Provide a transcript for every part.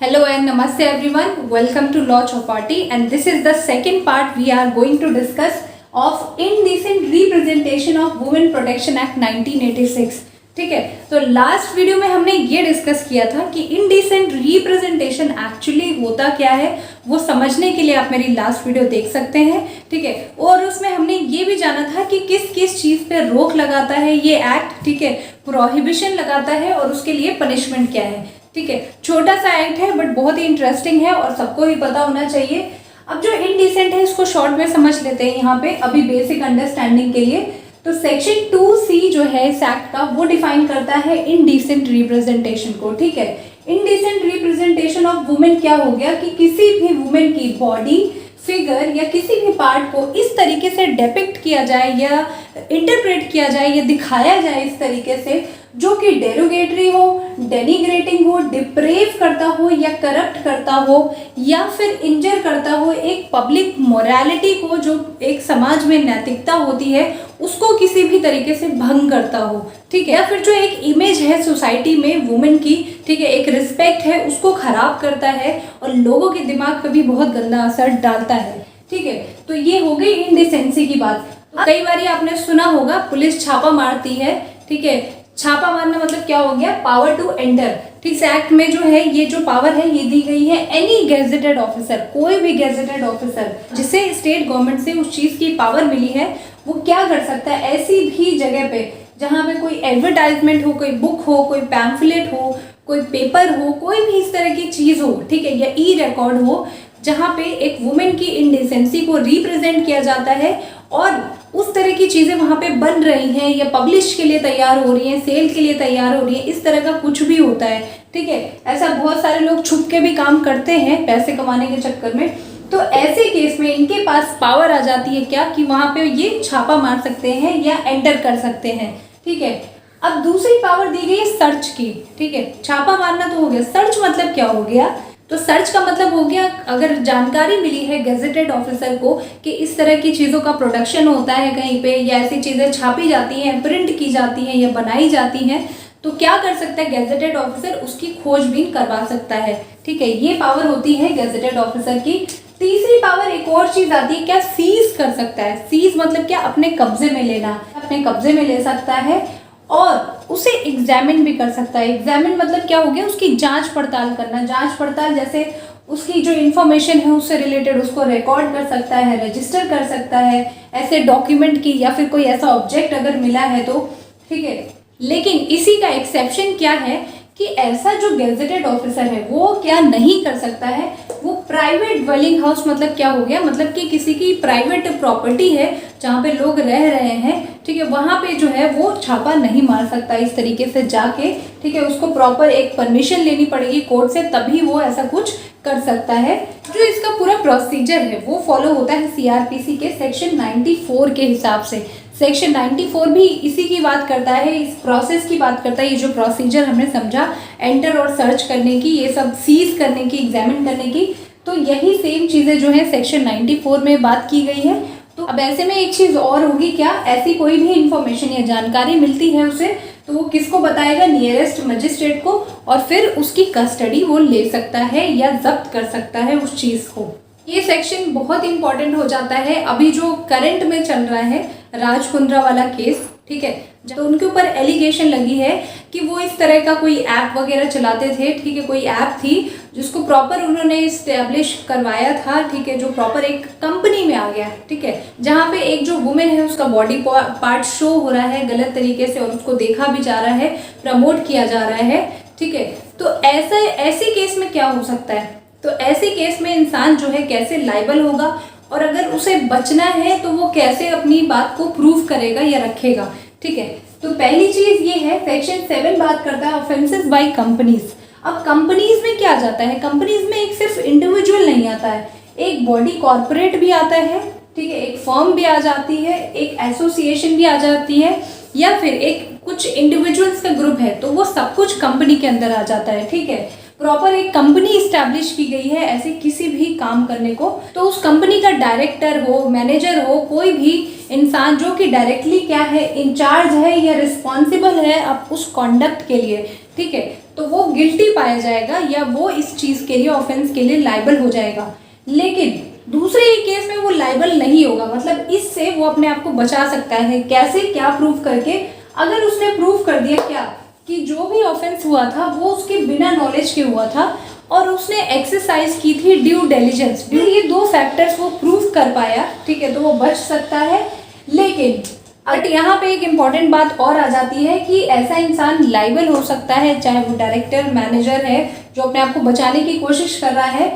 Hello and namaste everyone. Welcome to Law Chowpatty, and this is the second part we are going to discuss of Indecent Representation of Women Protection Act 1986. ठीक है, तो last video में हमने ये discuss किया था कि indecent representation actually होता क्या है, वो समझने के लिए आप मेरी लास्ट वीडियो देख सकते हैं। ठीक है, और उसमें हमने ये भी जाना था कि किस किस चीज़ पे रोक लगाता है ये एक्ट। ठीक है, प्रोहिबिशन लगाता है और उसके लिए पनिशमेंट क्या है। ठीक है, छोटा सा एक्ट है बट बहुत ही इंटरेस्टिंग है और सबको ही पता होना चाहिए। अब जो इनडिसेंट है इसको शॉर्ट में समझ लेते हैं यहाँ पे अभी बेसिक अंडरस्टैंडिंग के लिए। तो सेक्शन 2C जो है इस एक्ट का वो डिफाइन करता है इनडिसेंट रिप्रेजेंटेशन को। ठीक है, इनडिसेंट रिप्रेजेंटेशन ऑफ वुमेन क्या हो गया कि किसी भी वुमेन की बॉडी, फिगर या किसी भी पार्ट को इस तरीके से डेपिक्ट किया जाए या इंटरप्रेट किया जाए या दिखाया जाए इस तरीके से जो कि डेरोगेटरी हो, डेनिग्रेटिंग हो, डिप्रेव करता हो या करप्ट करता हो या फिर इंजर करता हो एक पब्लिक मोरालिटी को, जो एक समाज में नैतिकता होती है उसको किसी भी तरीके से भंग करता हो। ठीक है, या फिर जो एक इमेज है सोसाइटी में वुमेन की, ठीक है, एक रिस्पेक्ट है उसको खराब करता है और लोगों के दिमाग पर भी बहुत गंदा असर डालता है। ठीक है, तो ये हो गई इनडिसेंसी की बात। कई बार आपने सुना होगा पुलिस छापा मारती है। ठीक है, छापा मारना मतलब क्या हो गया, पावर टू एंटर। ठीक, इस एक्ट में जो है ये जो पावर है ये दी गई है एनी गेजेटेड ऑफिसर, कोई भी गेजेटेड ऑफिसर जिसे स्टेट गवर्नमेंट से उस चीज की पावर मिली है वो क्या कर सकता है, ऐसी भी जगह पे जहाँ पे कोई एडवर्टाइजमेंट हो, कोई बुक हो, कोई पैम्फलेट हो, कोई पेपर हो, कोई भी इस तरह की चीज हो, ठीक है, या ई रिकॉर्ड हो जहाँ पे एक वुमेन की इनडिसेंसी को रिप्रेजेंट किया जाता है और उस तरह की चीज़ें वहाँ पे बन रही हैं या पब्लिश के लिए तैयार हो रही हैं, सेल के लिए तैयार हो रही हैं, इस तरह का कुछ भी होता है। ठीक है, ऐसा बहुत सारे लोग छुप के भी काम करते हैं पैसे कमाने के चक्कर में। तो ऐसे केस में इनके पास पावर आ जाती है क्या कि वहाँ पे ये छापा मार सकते हैं या एंटर कर सकते हैं। ठीक है, अब दूसरी पावर दी गई है सर्च की। ठीक है, छापा मारना तो हो गया, सर्च मतलब क्या हो गया, तो सर्च का मतलब हो गया अगर जानकारी मिली है गेजेटेड ऑफिसर को कि इस तरह की चीज़ों का प्रोडक्शन होता है कहीं पे या ऐसी चीज़ें छापी जाती हैं, प्रिंट की जाती हैं या बनाई जाती हैं, तो क्या कर सकता है गेजेटेड ऑफिसर, उसकी खोजबीन करवा सकता है। ठीक है, ये पावर होती है गेजेटेड ऑफिसर की। तीसरी पावर एक और चीज़ आती है, क्या सीज कर सकता है। सीज मतलब क्या, अपने कब्जे में लेना, अपने कब्जे में ले सकता है और उसे एग्जामिन भी कर सकता है। एग्जामिन मतलब क्या हो गया, उसकी जांच पड़ताल करना। जांच पड़ताल जैसे उसकी जो इन्फॉर्मेशन है उससे रिलेटेड उसको रिकॉर्ड कर सकता है, रजिस्टर कर सकता है ऐसे डॉक्यूमेंट की, या फिर कोई ऐसा ऑब्जेक्ट अगर मिला है तो। ठीक है, लेकिन इसी का एक्सेप्शन क्या है कि ऐसा जो गेजेटेड ऑफिसर है वो क्या नहीं कर सकता है, वो प्राइवेट ड्वेलिंग हाउस मतलब क्या हो गया, मतलब कि किसी की प्राइवेट प्रॉपर्टी है जहाँ पे लोग रह रहे हैं, ठीक है, वहाँ पे जो है वो छापा नहीं मार सकता इस तरीके से जाके। ठीक है, उसको प्रॉपर एक परमिशन लेनी पड़ेगी कोर्ट से, तभी वो ऐसा कुछ कर सकता है। जो इसका पूरा प्रोसीजर है वो फॉलो होता है सीआरपीसी के सेक्शन 94 के हिसाब से। सेक्शन 94 भी इसी की बात करता है, इस प्रोसेस की बात करता है। ये जो प्रोसीजर हमने समझा एंटर और सर्च करने की, ये सब सीज करने की, एग्जामिन करने की, तो यही सेम चीज़ें जो है सेक्शन 94 में बात की गई है। तो अब ऐसे में एक चीज़ और होगी, क्या ऐसी कोई भी इंफॉर्मेशन या जानकारी मिलती है उसे तो वो किसको बताएगा, नियरेस्ट मजिस्ट्रेट को, और फिर उसकी कस्टडी वो ले सकता है या जब्त कर सकता है उस चीज़ को। ये सेक्शन बहुत इंपॉर्टेंट हो जाता है अभी जो करंट में चल रहा है राज कुंद्रा वाला केस। ठीक है, तो उनके ऊपर एलिगेशन लगी है कि वो इस तरह का कोई ऐप वगैरह चलाते थे। ठीक है, कोई ऐप थी जिसको प्रॉपर उन्होंने इस्टेब्लिश करवाया था। ठीक है, जो प्रॉपर एक कंपनी में आ गया। ठीक है, जहाँ पे एक जो वुमेन है उसका बॉडी पार्ट शो हो रहा है गलत तरीके से और उसको देखा भी जा रहा है, प्रमोट किया जा रहा है। ठीक है, तो ऐसे केस में क्या हो सकता है, तो ऐसे केस में इंसान जो है कैसे लाइबल होगा और अगर उसे बचना है तो वो कैसे अपनी बात को प्रूव करेगा या रखेगा। ठीक है, तो पहली चीज ये है, सेक्शन 7 बात करता है ऑफेंसेस बाय कंपनीज। अब कंपनीज में क्या जाता है, कंपनीज में एक सिर्फ इंडिविजुअल नहीं आता है, एक बॉडी कॉर्पोरेट भी आता है। ठीक है, एक फर्म भी आ जाती है, एक एसोसिएशन भी आ जाती है, या फिर एक कुछ इंडिविजुअल्स का ग्रुप है, तो वो सब कुछ कंपनी के अंदर आ जाता है। ठीक है, प्रॉपर एक कंपनी इस्टेब्लिश की गई है ऐसे किसी भी काम करने को, तो उस कंपनी का डायरेक्टर हो, मैनेजर हो, कोई भी इंसान जो कि डायरेक्टली क्या है, इंचार्ज है या रिस्पॉन्सिबल है अब उस कॉन्डक्ट के लिए। ठीक है, तो वो गिल्टी पाया जाएगा या वो इस चीज़ के लिए, ऑफेंस के लिए लाइबल हो जाएगा। लेकिन दूसरे ही केस में वो लाइबल नहीं होगा, मतलब इससे वो अपने आप को बचा सकता है। कैसे, क्या प्रूव करके? अगर उसने प्रूव कर दिया क्या कि जो भी ऑफेंस हुआ था वो उसके बिना नॉलेज के हुआ था और उसने एक्सरसाइज की थी ड्यू डिलिजेंस, ये दो फैक्टर्स वो प्रूव कर पाया, ठीक है, तो वो बच सकता है। लेकिन बट यहाँ पे एक इम्पॉर्टेंट बात और आ जाती है कि ऐसा इंसान लाइबल हो सकता है, चाहे वो डायरेक्टर, मैनेजर है जो अपने आप को बचाने की कोशिश कर रहा है,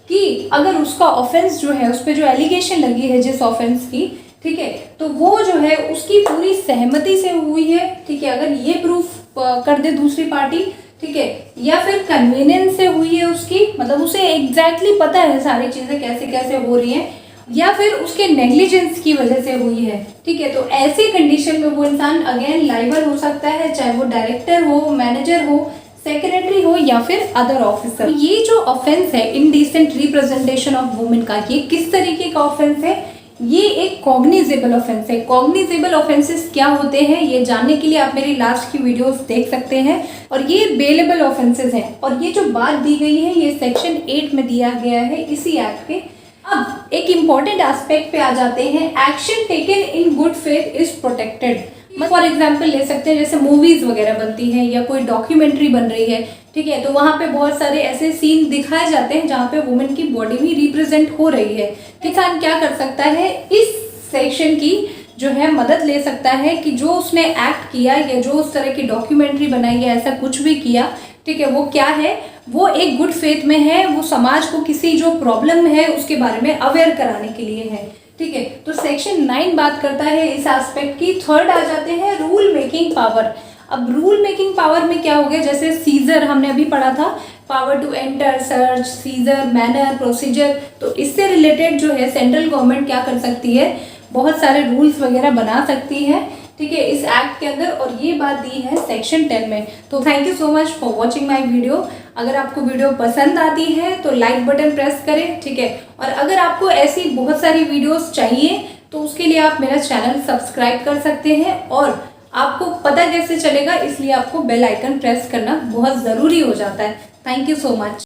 कि अगर उसका ऑफेंस जो है, उस पर जो एलिगेशन लगी है जिस ऑफेंस की, ठीक है, तो वो जो है उसकी पूरी सहमति से हुई है, ठीक है, अगर ये प्रूफ कर दे दूसरी पार्टी, ठीक है, या फिर कन्वीनियंस से हुई है उसकी, मतलब उसे एग्जैक्टली पता है सारी चीज़ें कैसे कैसे हो रही हैं, या फिर उसके नेग्लिजेंस की वजह से हुई है, ठीक है, तो ऐसे कंडीशन में वो इंसान अगेन लाइबल हो सकता है, चाहे वो डायरेक्टर हो, मैनेजर हो, सेक्रेटरी हो या फिर अदर ऑफिसर। ये जो ऑफेंस है इनडिसेंट रिप्रेजेंटेशन ऑफ वुमेन का, ये किस तरीके का ऑफेंस है? ये एक कॉग्निजेबल ऑफेंस है। कॉग्निजेबल ऑफेंसेस क्या होते हैं ये जानने के लिए आप मेरी लास्ट की वीडियोस देख सकते हैं। और ये बेलेबल ऑफेंसेस हैं, और ये जो बात दी गई है ये सेक्शन 8 में दिया गया है इसी एक्ट के। अब एक इम्पॉर्टेंट एस्पेक्ट पे आ जाते हैं, action taken in good faith is protected. For example ले सकते हैं, जैसे मूवीज वगैरह बनती हैं या कोई डॉक्यूमेंट्री बन रही है, ठीक है, तो वहाँ पे बहुत सारे ऐसे सीन दिखाए जाते हैं जहाँ पे वुमेन की बॉडी भी रिप्रेजेंट हो रही है। इंसान क्या कर सकता है, इस सेक्शन की जो है मदद ले सकता है कि जो उसने एक्ट किया या जो उस तरह की डॉक्यूमेंट्री बनाई या ऐसा कुछ भी किया, ठीक है, वो क्या है, वो एक गुड फेथ में है, वो समाज को किसी जो प्रॉब्लम है उसके बारे में अवेयर कराने के लिए है, ठीक है। तो सेक्शन 9 बात करता है इस एस्पेक्ट की। थर्ड आ जाते हैं रूल मेकिंग पावर। अब रूल मेकिंग पावर में क्या हो गया, जैसे सीजर हमने अभी पढ़ा था, power to enter, search, seizure, manner, procedure, तो इससे रिलेटेड जो है सेंट्रल गवर्नमेंट क्या कर सकती है, बहुत सारे रूल्स वगैरह बना सकती है, ठीक है, इस एक्ट के अंदर, और ये बात दी है सेक्शन 10 में। तो thank you so much for watching my video. अगर आपको वीडियो पसंद आती है तो लाइक बटन प्रेस करें, ठीक है, और अगर आपको ऐसी बहुत सारी वीडियोस चाहिए तो उसके लिए आप मेरा चैनल सब्सक्राइब कर सकते हैं। और आपको पता कैसे चलेगा, इसलिए आपको बेल आइकन प्रेस करना बहुत ज़रूरी हो जाता है। Thank you so much.